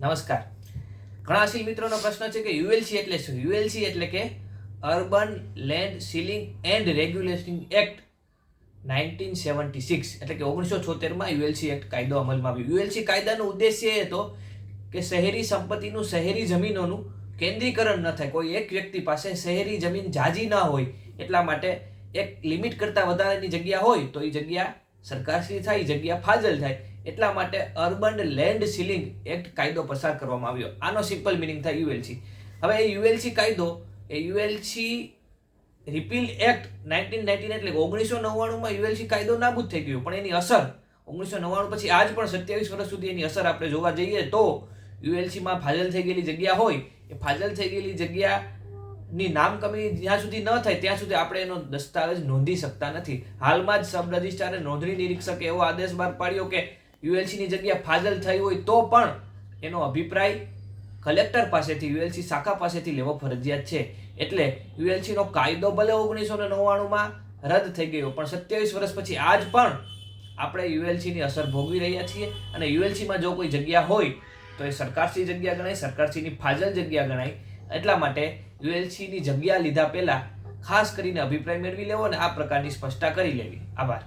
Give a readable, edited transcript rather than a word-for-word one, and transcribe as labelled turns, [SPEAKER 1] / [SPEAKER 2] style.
[SPEAKER 1] નમસ્કાર. ઘણા અસીલ મિત્રોનો પ્રશ્ન છે કે યુએલસી એટલે શું? યુએલસી એટલે કે urban land ceiling and regulation act 1976 એટલે કે 1976માં યુએલસી એક્ટ કાયદો અમલમાં આવ્યો. યુએલસી કાયદાનો ઉદ્દેશ્ય એ હતો કે શહેરી સંપત્તિનું, શહેરી જમીનોનું કેન્દ્રીકરણ ન થાય. કોઈ એક વ્યક્તિ પાસે શહેરી જમીન જાજી ન હોય, એટલા માટે એક લિમિટ કરતાં વધારાની જગ્યા હોય તો એ જગ્યા સરકારશ્રી થાય, એ જગ્યા ફાજલ થાય. એટલા માટે અર્બન લેન્ડ સીલિંગ એક્ટ કાયદો પસાર કરવામાં આવ્યો. આનો સિમ્પલ મિનિંગ થાય યુએલસી. હવે એ યુએલસી કાયદો, એ યુએલસી રિપીલ એક્ટ 1999 એટલે 1999માં યુએલસી કાયદો નાબૂદ થઈ ગયો, પણ એની અસર 1999 પછી આજ પણ 27 વર્ષ સુધી એની અસર આપણે જોવા જઈએ તો યુએલસીમાં ફાજલ થઈ ગયેલી જગ્યા હોય, એ ફાજલ થઈ ગયેલી જગ્યાની નામકમી જ્યાં સુધી ન થાય ત્યાં સુધી આપણે એનો દસ્તાવેજ નોંધી શકતા નથી. હાલમાં જ સબ રજિસ્ટ્રારે નોંધણી નિરીક્ષકે એવો આદેશ બહાર પાડ્યો કે યુએલસીની જગ્યા ફાજલ થઈ હોય તો પણ એનો અભિપ્રાય કલેક્ટર પાસેથી, યુએલસી શાખા પાસેથી લેવો ફરજિયાત છે. એટલે યુએલસીનો કાયદો ભલે 1999માં રદ થઈ ગયો, પણ 27 વર્ષ પછી આજ પણ આપણે યુએલસીની અસર ભોગવી રહ્યા છીએ. અને યુએલસીમાં જો કોઈ જગ્યા હોય તો એ સરકારશ્રી જગ્યા ગણાય, સરકારશ્રીની ફાજલ જગ્યા ગણાય. એટલા માટે યુએલસીની જગ્યા લીધા પહેલા ખાસ કરીને અભિપ્રાય મેળવી લેવો અને આ પ્રકારની સ્પષ્ટતા કરી લેવી. આભાર.